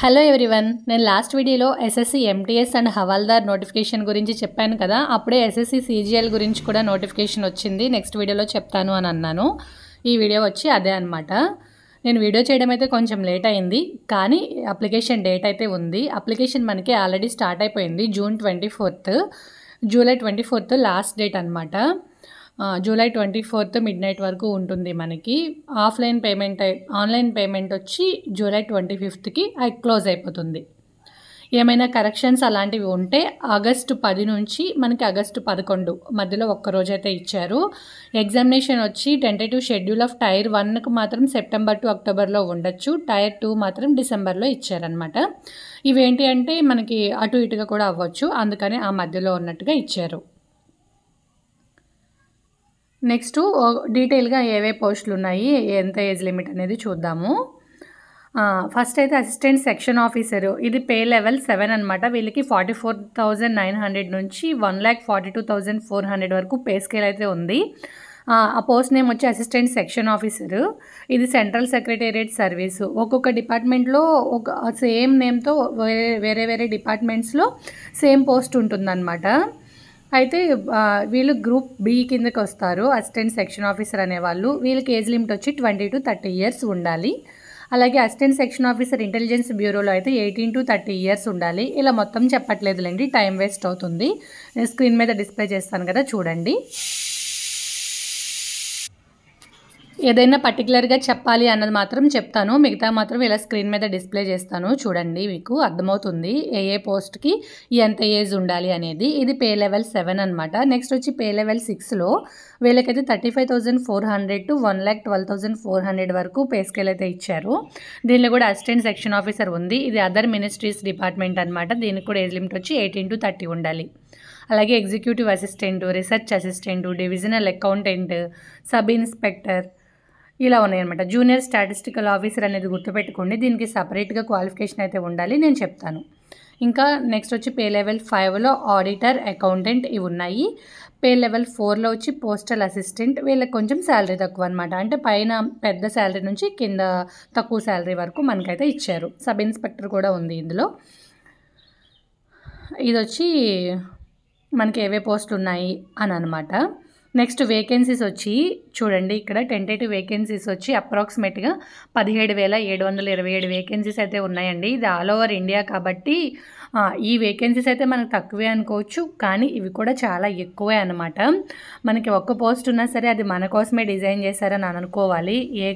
Hello everyone, నేను last వీడియోలో SSC MTS and havaldar notification గురించి చెప్పాను కదా. అప్పుడే ఎస్ఎస్సి సీజీఎల్ గురించి కూడా నోటిఫికేషన్ వచ్చింది, నెక్స్ట్ వీడియోలో చెప్తాను అని అన్నాను. ఈ వీడియో వచ్చి అదే అనమాట. నేను వీడియో చేయడం అయితే కొంచెం లేట్ అయింది, కానీ అప్లికేషన్ డేట్ అయితే ఉంది. అప్లికేషన్ మనకి ఆల్రెడీ స్టార్ట్ అయిపోయింది. జూలై 24 లాస్ట్ డేట్ అనమాట. జూలై 24 మిడ్ నైట్ వరకు ఉంటుంది మనకి. ఆన్లైన్ పేమెంట్ వచ్చి జూలై 25కి క్లోజ్ అయిపోతుంది. ఏమైనా కరెక్షన్స్ అలాంటివి ఉంటే ఆగస్టు 10 నుంచి మనకి ఆగస్టు 11 మధ్యలో ఒక్కరోజైతే ఇచ్చారు. ఎగ్జామినేషన్ వచ్చి టెంటేటివ్ షెడ్యూల్ ఆఫ్ టైర్ 1కు మాత్రం సెప్టెంబర్ టు అక్టోబర్లో ఉండొచ్చు, టైర్ 2 మాత్రం డిసెంబర్లో ఇచ్చారనమాట. ఇవేంటి అంటే మనకి అటు ఇటుగా కూడా అవ్వచ్చు, అందుకని ఆ మధ్యలో ఉన్నట్టుగా ఇచ్చారు. నెక్స్ట్ డీటెయిల్గా ఏవే పోస్టులు ఉన్నాయి, ఎంత ఏజ్ లిమిట్ అనేది చూద్దాము. ఫస్ట్ అయితే అసిస్టెంట్ సెక్షన్ ఆఫీసరు, ఇది పే లెవెల్ 7 అనమాట. వీళ్ళకి 44,900 నుంచి 1,42,400 వరకు పే స్కేల్ అయితే ఉంది. ఆ పోస్ట్ నేమ్ వచ్చి అసిస్టెంట్ సెక్షన్ ఆఫీసరు. ఇది సెంట్రల్ సెక్రటేరియట్ సర్వీసు. ఒక్కొక్క డిపార్ట్మెంట్లో ఒక సేమ్ నేమ్తో వేరే డిపార్ట్మెంట్స్లో సేమ్ పోస్ట్ ఉంటుందన్నమాట. అయితే వీళ్ళు గ్రూప్ బి కిందకి వస్తారు. అసిస్టెంట్ సెక్షన్ ఆఫీసర్ అనేవాళ్ళు. వీళ్ళకి ఏజ్ లిమిట్ వచ్చి 20 to 30 years ఉండాలి. అలాగే అసిస్టెంట్ సెక్షన్ ఆఫీసర్ ఇంటెలిజెన్స్ బ్యూరోలో అయితే 18 to 30 years ఉండాలి. ఇలా మొత్తం చెప్పట్లేదులేండి, టైం వేస్ట్ అవుతుంది. నేను స్క్రీన్ మీద డిస్ప్లే చేస్తాను కదా, చూడండి. ఏదైనా పర్టికులర్గా చెప్పాలి అన్నది మాత్రం చెప్తాను, మిగతా మాత్రం ఇలా స్క్రీన్ మీద డిస్ప్లే చేస్తాను. చూడండి, మీకు అర్థమవుతుంది ఏ పోస్ట్కి ఎంత ఏజ్ ఉండాలి అనేది. ఇది పే లెవెల్ 7 అనమాట. నెక్స్ట్ వచ్చి పే లెవెల్ 6లో వీళ్ళకైతే 35,400 to 1,12,400 వరకు పే స్కేల్ అయితే ఇచ్చారు. దీనిలో కూడా అసిస్టెంట్ సెక్షన్ ఆఫీసర్ ఉంది. ఇది అదర్ మినిస్ట్రీస్ డిపార్ట్మెంట్ అనమాట. దీనికి కూడా ఏజ్ లిమిట్ వచ్చి 18 to 30 ఉండాలి. అలాగే executive assistant, research assistant, divisional accountant, sub inspector ఇలా ఉన్నాయన్నమాట. జూనియర్ స్టాటిస్టికల్ ఆఫీసర్ అనేది గుర్తుపెట్టుకోండి, దీనికి సపరేట్గా క్వాలిఫికేషన్ అయితే ఉండాలి, నేను చెప్తాను. ఇంకా నెక్స్ట్ వచ్చి పే లెవెల్ 5లో ఆడిటర్, అకౌంటెంట్ ఇవి ఉన్నాయి. పే లెవెల్ 4లో వచ్చి పోస్టల్ అసిస్టెంట్. వీళ్ళకి కొంచెం శాలరీ తక్కువ అనమాట. అంటే పైన పెద్ద శాలరీ నుంచి కింద తక్కువ శాలరీ వరకు మనకైతే ఇచ్చారు. సబ్ ఇన్స్పెక్టర్ కూడా ఉంది ఇందులో. ఇది వచ్చి మనకి ఏవే పోస్టులు ఉన్నాయి అని అనమాట. నెక్స్ట్ వేకెన్సీస్ వచ్చి చూడండి, ఇక్కడ టెంటేటివ్ వేకెన్సీస్ వచ్చి అప్రాక్సిమేట్గా 17,727 వేకెన్సీస్ అయితే ఉన్నాయండి. ఇది ఆల్ ఓవర్ ఇండియా కాబట్టి ఈ వేకెన్సీస్ అయితే మనకు తక్కువే అనుకోవచ్చు, కానీ ఇవి కూడా చాలా ఎక్కువే అనమాట. మనకి ఒక్క పోస్ట్ ఉన్నా సరే అది మన కోసమే డిజైన్ చేశారని అనుకోవాలి. ఏ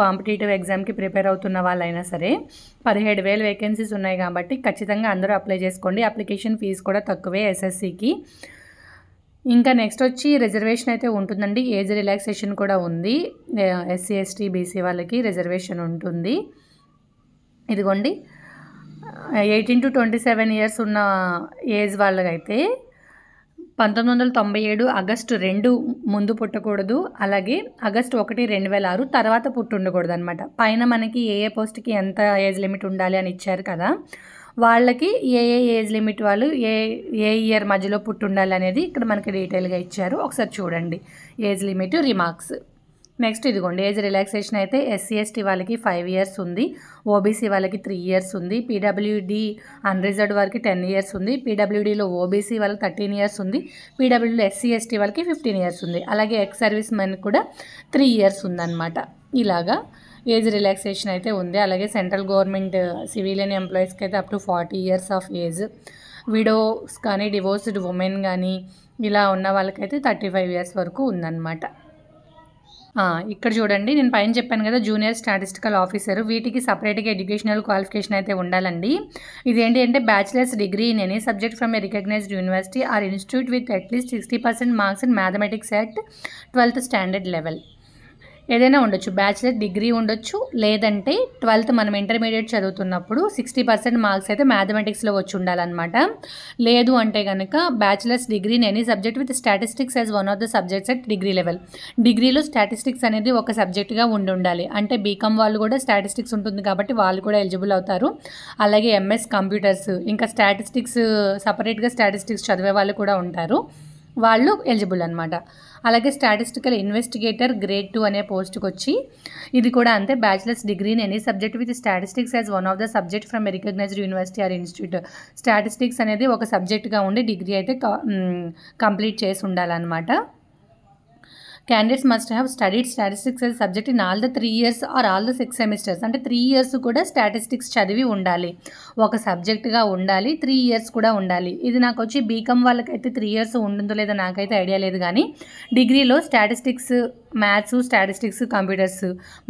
కాంపిటేటివ్ ఎగ్జామ్కి ప్రిపేర్ అవుతున్న వాళ్ళైనా సరే 17,000 వేకెన్సీస్ ఉన్నాయి కాబట్టి ఖచ్చితంగా అందరూ అప్లై చేసుకోండి. అప్లికేషన్ ఫీజు కూడా తక్కువే ఎస్ఎస్సికి. ఇంకా నెక్స్ట్ వచ్చి రిజర్వేషన్ అయితే ఉంటుందండి. ఏజ్ రిలాక్సేషన్ కూడా ఉంది. ఎస్సీ, ఎస్టీ, బీసీ వాళ్ళకి రిజర్వేషన్ ఉంటుంది. ఇదిగోండి, 18 to 27 years ఉన్న ఏజ్ వాళ్ళకైతే 1997 ఆగస్టు 2 ముందు పుట్టకూడదు. అలాగే ఆగస్టు 1, 2006 తర్వాత పుట్టుండకూడదు అనమాట. పైన మనకి ఏ పోస్ట్కి ఎంత ఏజ్ లిమిట్ ఉండాలి అని ఇచ్చారు కదా, వాళ్ళకి ఏ ఏజ్ లిమిట్ వాళ్ళు ఏ ఇయర్ మధ్యలో పుట్టుండాలి అనేది ఇక్కడ మనకి డీటెయిల్గా ఇచ్చారు. ఒకసారి చూడండి ఏజ్ లిమిట్, రిమార్క్స్. నెక్స్ట్ ఇదిగోండి, ఏజ్ రిలాక్సేషన్ అయితే ఎస్సీ, ఎస్టీ వాళ్ళకి 5 years ఉంది, ఓబీసీ వాళ్ళకి 3 years ఉంది, పీడబ్ల్యూడీ అన్రిజర్వ్డ్ వాళ్ళకి 10 years ఉంది, పీడబ్ల్యూడీలో ఓబీసీ వాళ్ళకి 13 years ఉంది, పీడబ్ల్యూడీలో ఎస్సీ, ఎస్టీ వాళ్ళకి 15 years ఉంది. అలాగే ఎక్స్ సర్వీస్ మెన్ కూడా 3 years ఉందన్నమాట. ఇలాగా ఏజ్ రిలాక్సేషన్ అయితే ఉంది. అలాగే సెంట్రల్ గవర్నమెంట్ సివిలియన్ ఎంప్లాయీస్కి అయితే up to 40 years of age, widows కానీ డివోర్స్డ్ ఉమెన్ కానీ ఇలా ఉన్న వాళ్ళకైతే 35 years వరకు ఉందన్నమాట. ఇక్కడ చూడండి, నేను పైన చెప్పాను కదా జూనియర్ స్టాటిస్టికల్ ఆఫీసర్, వీటికి సపరేట్గా ఎడ్యుకేషనల్ క్వాలిఫికేషన్ అయితే ఉండాలండి. ఇదేంటి అంటే bachelor's degree in any subject from a recognised university or institute with at least 60% marks in mathematics at 12th standard level. ఏదైనా ఉండొచ్చు, బ్యాచిలర్ డిగ్రీ ఉండొచ్చు, లేదంటే 12th మనం ఇంటర్మీడియట్ చదువుతున్నప్పుడు 60% మార్క్స్ అయితే మ్యాథమెటిక్స్లో వచ్చి ఉండాలన్నమాట. లేదు అంటే కనుక bachelors degree in any subject with statistics as one of the subjects at degree level. డిగ్రీలో స్టాటిస్టిక్స్ అనేది ఒక సబ్జెక్ట్గా ఉండాలి. అంటే బీకామ్ వాళ్ళు కూడా స్టాటిస్టిక్స్ ఉంటుంది కాబట్టి వాళ్ళు కూడా ఎలిజిబుల్ అవుతారు. అలాగే ఎంఎస్ కంప్యూటర్స్, ఇంకా స్టాటిస్టిక్స్ సపరేట్గా స్టాటిస్టిక్స్ చదివే వాళ్ళు కూడా ఉంటారు. వాళ్ళు ఎలిజిబుల్ అనమాట. అలాగే స్టాటిస్టికల్ ఇన్వెస్టిగేటర్ గ్రేడ్ 2 అనే పోస్ట్కి వచ్చి ఇది కూడా అంతే, bachelor's degree in any subject with statistics as one of the subject from recognised university or institute. Statistics అనేది ఒక సబ్జెక్ట్గా ఉండి డిగ్రీ అయితే కంప్లీట్ చేసి ఉండాలన్నమాట. Candidates must have studied statistics as a subject in all the 3 years or all the 6 semesters. అంటే 3 years కూడా statistics చదివి ఉండాలి, ఒక సబ్జెక్ట్గా ఉండాలి, 3 years కూడా ఉండాలి. ఇది నాకు వచ్చి బీకామ్ వాళ్ళకైతే 3 years ఉంటుందో లేదో నాకైతే ఐడియా లేదు, కానీ డిగ్రీలో statistics, maths, statistics, computers,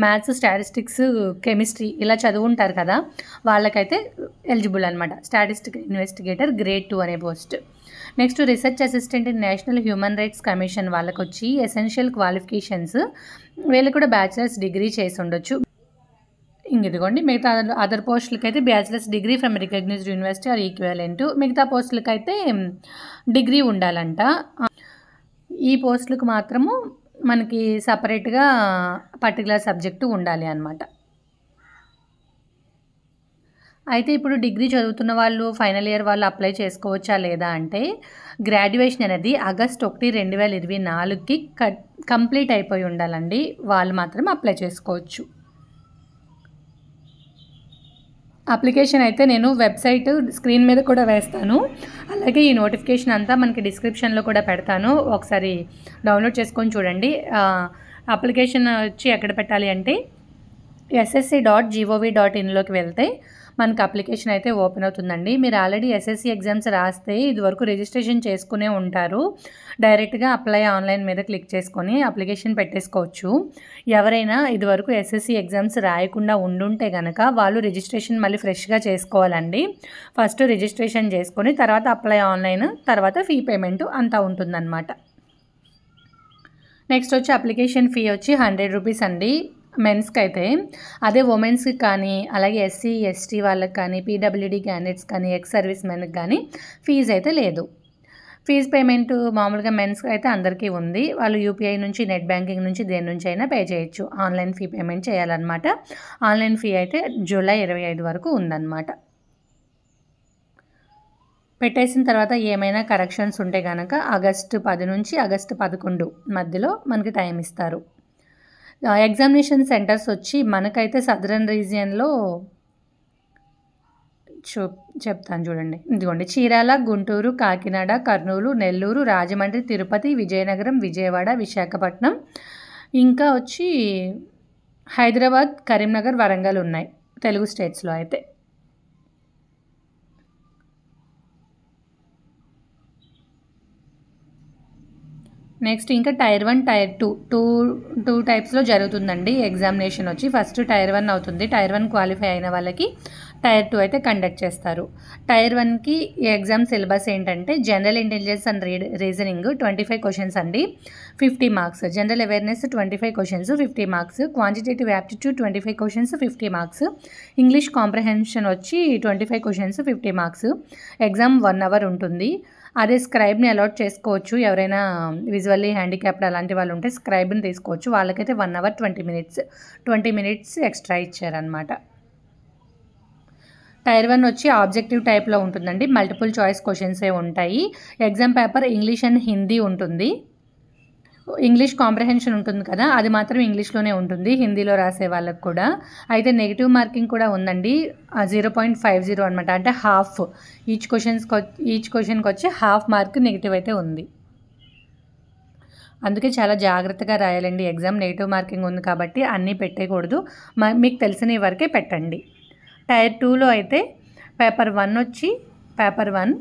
maths, statistics, chemistry ఇలా చదువుంటారు కదా, వాళ్ళకైతే ఎలిజిబుల్ అనమాట స్టాటిస్టికల్ ఇన్వెస్టిగేటర్ గ్రేడ్ 2 అనే post. Next research assistant in national human rights commission వాళ్ళకి వచ్చి ఎసెన్షియల్ క్వాలిఫికేషన్స్, వీళ్ళు కూడా బ్యాచిలర్స్ డిగ్రీ చేసి ఉండొచ్చు. ఇదిగోండి మిగతా అదర్ పోస్టులకి అయితే bachelor's degree from recognised university or equivalent, మిగతా పోస్టులకి అయితే డిగ్రీ ఉండాలంట. ఈ పోస్టులకు మాత్రము మనకి సపరేట్గా పర్టికులర్ సబ్జెక్టు ఉండాలి అన్నమాట. అయితే ఇప్పుడు డిగ్రీ చదువుతున్న వాళ్ళు, ఫైనల్ ఇయర్ వాళ్ళు అప్లై చేసుకోవచ్చా లేదా అంటే, గ్రాడ్యుయేషన్ అనేది ఆగస్ట్ 1, 2024కి కంప్లీట్ అయిపోయి ఉండాలండి, వాళ్ళు మాత్రం అప్లై చేసుకోవచ్చు. అప్లికేషన్ అయితే నేను వెబ్సైట్ స్క్రీన్ మీద కూడా వేస్తాను, అలాగే ఈ నోటిఫికేషన్ అంతా మనకి డిస్క్రిప్షన్లో కూడా పెడతాను, ఒకసారి డౌన్లోడ్ చేసుకొని చూడండి. అప్లికేషన్ వచ్చి ఎక్కడ పెట్టాలి అంటే ssc.gov.inలోకి వెళ్తే మనకు అప్లికేషన్ అయితే ఓపెన్ అవుతుందండి. మీరు ఆల్రెడీ ఎస్ఎస్సి ఎగ్జామ్స్ రాస్తే ఇదివరకు రిజిస్ట్రేషన్ చేసుకునే ఉంటారు, డైరెక్ట్గా అప్లై ఆన్లైన్ మీద క్లిక్ చేసుకొని అప్లికేషన్ పెట్టేసుకోవచ్చు. ఎవరైనా ఇదివరకు ఎస్ఎస్సి ఎగ్జామ్స్ రాయకుండా ఉండుంటే కనుక వాళ్ళు రిజిస్ట్రేషన్ మళ్ళీ ఫ్రెష్గా చేసుకోవాలండి. ఫస్ట్ రిజిస్ట్రేషన్ చేసుకొని తర్వాత అప్లై ఆన్లైన్, తర్వాత ఫీ పేమెంట్ అంతా ఉంటుందన్నమాట. నెక్స్ట్ వచ్చి అప్లికేషన్ ఫీ వచ్చి 100 రూపీస్ అండి మెన్స్కి అయితే. అదే ఉమెన్స్కి కానీ, అలాగే ఎస్సీ ఎస్టీ వాళ్ళకి కానీ, పీడబ్ల్యూడీ క్యాండిడేట్స్ కానీ, ఎక్స్ సర్వీస్ మెన్కి కానీ ఫీజు అయితే లేదు. ఫీజు పేమెంట్ మామూలుగా మెన్స్కి అయితే అందరికీ ఉంది, వాళ్ళు యూపీఐ నుంచి, నెట్ బ్యాంకింగ్ నుంచి, దేని నుంచి అయినా పే చేయొచ్చు. ఆన్లైన్ ఫీ పేమెంట్ చేయాలన్నమాట. ఆన్లైన్ ఫీ అయితే జూలై 25 వరకు ఉందన్నమాట. పెట్టేసిన తర్వాత ఏమైనా కరెక్షన్స్ ఉంటే కనుక ఆగస్టు 10 నుంచి ఆగస్టు 11 మధ్యలో మనకి టైం ఇస్తారు. ఎగ్జామినేషన్ సెంటర్స్ వచ్చి మనకైతే సదరన్ రీజియన్లో చెప్తాను చూడండి. ఇదిగోండి చీరాల, గుంటూరు, కాకినాడ, కర్నూలు, నెల్లూరు, రాజమండ్రి, తిరుపతి, విజయనగరం, విజయవాడ, విశాఖపట్నం, ఇంకా వచ్చి హైదరాబాద్, కరీంనగర్, వరంగల్ ఉన్నాయి తెలుగు స్టేట్స్లో అయితే. నెక్స్ట్ ఇంకా టైర్ 1, టైర్ 2 టూ టైప్స్లో జరుగుతుందండి ఎగ్జామినేషన్ వచ్చి. ఫస్ట్ టైర్ 1 అవుతుంది, టైర్ 1 క్వాలిఫై అయిన వాళ్ళకి టైర్ 2 అయితే కండక్ట్ చేస్తారు. టైర్ 1కి ఎగ్జామ్ సిలబస్ ఏంటంటే general intelligence and reasoning 25 questions అండి, 50 marks. General awareness 25 questions, 50 marks. Quantitative aptitude 25 questions, 50 marks. English comprehension వచ్చి 25 క్వశ్చన్స్, 50 మార్క్స్. ఎగ్జామ్ 1 అవర్ ఉంటుంది. అదే స్క్రైబ్ని అలాట్ చేసుకోవచ్చు, ఎవరైనా విజువల్లీ హ్యాండిక్యాప్డ్ అలాంటి వాళ్ళు ఉంటే స్క్రైబ్ని తీసుకోవచ్చు, వాళ్ళకైతే 1 అవర్ 20 మినిట్స్ ఎక్స్ట్రా ఇచ్చారనమాట. టైర్ 1 వచ్చి ఆబ్జెక్టివ్ టైప్లో ఉంటుందండి, మల్టిపుల్ చాయిస్ క్వశ్చన్సే ఉంటాయి. Exam paper English and Hindi ఉంటుంది. ఇంగ్లీష్ కాంప్రహెన్షన్ ఉంటుంది కదా, అది మాత్రం ఇంగ్లీష్లోనే ఉంటుంది హిందీలో రాసే వాళ్ళకి కూడా. అయితే నెగిటివ్ మార్కింగ్ కూడా ఉందండి, 0.50 అనమాట, అంటే హాఫ్. ఈచ్ క్వశ్చన్కి వచ్చి హాఫ్ మార్క్ నెగిటివ్ అయితే ఉంది. అందుకే చాలా జాగ్రత్తగా రాయాలండి ఎగ్జామ్. నెగిటివ్ మార్కింగ్ ఉంది కాబట్టి అన్నీ పెట్టేయకూడదు, మీకు తెలిసిన వరకే పెట్టండి. టైర్ 2లో అయితే పేపర్ 1 వచ్చి పేపర్ 1,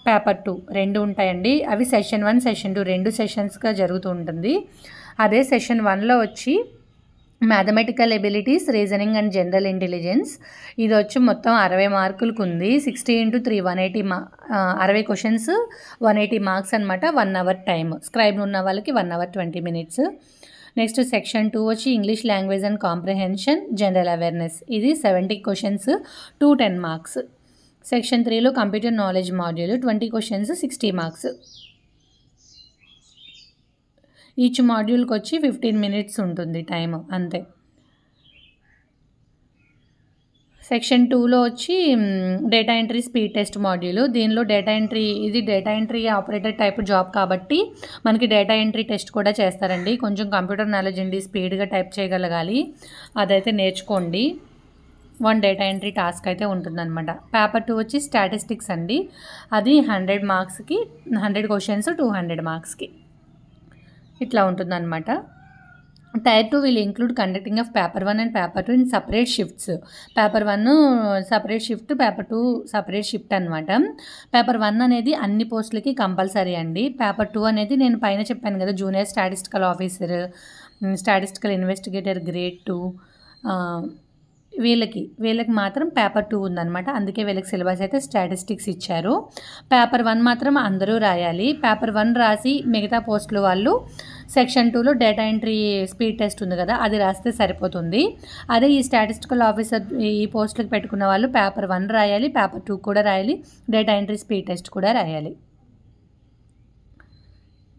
పేపర్ 2 రెండు ఉంటాయండి. అవి సెషన్ 1, సెషన్ 2 రెండు సెషన్స్గా జరుగుతూ ఉంటుంది. అదే సెషన్ 1లో వచ్చి mathematical abilities, reasoning and general intelligence, ఇది వచ్చి మొత్తం 60 మార్కులకు ఉంది. 60 × 3 180 60 క్వశ్చన్స్, 180 మార్క్స్ అనమాట. 1 అవర్ టైమ్. స్క్రైబ్ ఉన్న వాళ్ళకి 1 అవర్ 20 మినిట్స్. నెక్స్ట్ సెక్షన్ 2 వచ్చి English language and comprehension, general awareness, ఇది 70 క్వశ్చన్స్, 10 మార్క్స్. సెక్షన్ 3లో computer knowledge module 20 questions, 60 marks. Each మాడ్యూల్కి వచ్చి 15 మినిట్స్ ఉంటుంది టైం అంతే. సెక్షన్ 2లో వచ్చి data entry speed test module. దీనిలో ఇది data entry operator type job కాబట్టి మనకి డేటా ఎంట్రీ టెస్ట్ కూడా చేస్తారండి. కొంచెం కంప్యూటర్ నాలెడ్జ్ అండి, స్పీడ్గా టైప్ చేయగలగాలి, అదైతే నేర్చుకోండి. 1 డేటా ఎంట్రీ టాస్క్ అయితే ఉంటుందన్నమాట. పేపర్ 2 వచ్చి స్టాటిస్టిక్స్ అండి. అది 100 మార్క్స్కి 100 క్వశ్చన్స్ 200 మార్క్స్కి ఇట్లా ఉంటుందన్నమాట. Tier 2 will include conducting of paper 1 and paper 2 in separate shifts. Paper 1 separate shift, paper 2 separate shift అనమాట. పేపర్ 1 అనేది అన్ని పోస్టులకి కంపల్సరీ అండి. పేపర్ 2 అనేది నేను పైన చెప్పాను కదా, junior statistical officer, statistical investigator grade 2, వీళ్ళకి మాత్రం పేపర్ 2 ఉందన్నమాట. అందుకే వీళ్ళకి సిలబస్ అయితే స్టాటిస్టిక్స్ ఇచ్చారు. పేపర్ 1 మాత్రం అందరూ రాయాలి. పేపర్ 1 రాసి మిగతా పోస్టులు వాళ్ళు సెక్షన్ 2లో డేటా ఎంట్రీ స్పీడ్ టెస్ట్ ఉంది కదా, అది రాస్తే సరిపోతుంది. అదే ఈ స్టాటిస్టికల్ ఆఫీసర్ ఈ పోస్టులకు పెట్టుకున్న వాళ్ళు పేపర్ 1 రాయాలి, పేపర్ 2 కూడా రాయాలి, డేటా ఎంట్రీ స్పీడ్ టెస్ట్ కూడా రాయాలి.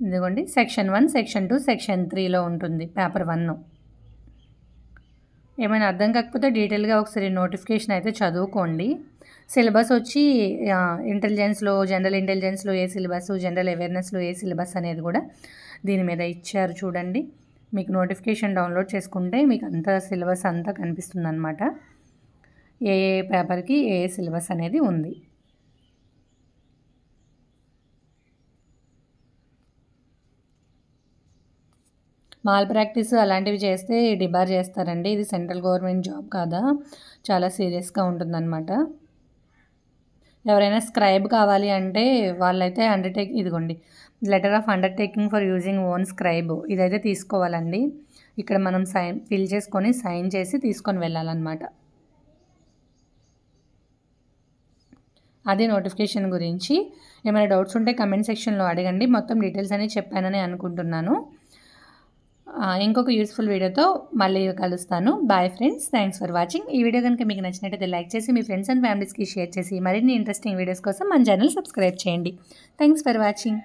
ఇదిగోండి సెక్షన్ 1, సెక్షన్ 2, సెక్షన్ 3లో ఉంటుంది పేపర్ 1. ఏమైనా అర్థం కాకపోతే డీటెయిల్గా ఒకసారి నోటిఫికేషన్ అయితే చదువుకోండి. సిలబస్ వచ్చి ఇంటెలిజెన్స్లో, జనరల్ ఇంటెలిజెన్స్లో ఏ సిలబస్, జనరల్ అవేర్నెస్లో ఏ సిలబస్ అనేది కూడా దీని మీద ఇచ్చారు చూడండి. మీకు నోటిఫికేషన్ డౌన్లోడ్ చేసుకుంటే మీకు అంతా సిలబస్ అంతా కనిపిస్తుంది అన్నమాట. ఏ పేపర్కి ఏ సిలబస్ అనేది ఉంది. మాల్ ప్రాక్టీస్ అలాంటివి చేస్తే డిబార్ చేస్తారండి. ఇది సెంట్రల్ గవర్నమెంట్ జాబ్ కాదా, చాలా సీరియస్గా ఉంటుందన్నమాట. ఎవరైనా స్క్రైబ్ కావాలి అంటే వాళ్ళైతే ఇదిగోండి letter of undertaking for using own scribe, ఇదైతే తీసుకోవాలండి. ఇక్కడ మనం ఫిల్ చేసుకొని సైన్ చేసి తీసుకొని వెళ్ళాలన్నమాట. అదే నోటిఫికేషన్ గురించి. ఏమైనా డౌట్స్ ఉంటే కమెంట్ సెక్షన్లో అడగండి. మొత్తం డీటెయిల్స్ అనేవి చెప్పానని అనుకుంటున్నాను. ఇంకొక యూస్ఫుల్ వీడియోతో మళ్ళీ కలుస్తాను. Bye friends, thanks for watching. ఈ వీడియో కనుక మీకు నచ్చినట్టయితే లైక్ చేసి మీ ఫ్రెండ్స్ అండ్ ఫ్యామిలీస్కి షేర్ చేసి మరిన్ని ఇంట్రెస్టింగ్ వీడియోస్ కోసం మన ఛానల్ సబ్స్క్రైబ్ చేయండి. Thanks for watching.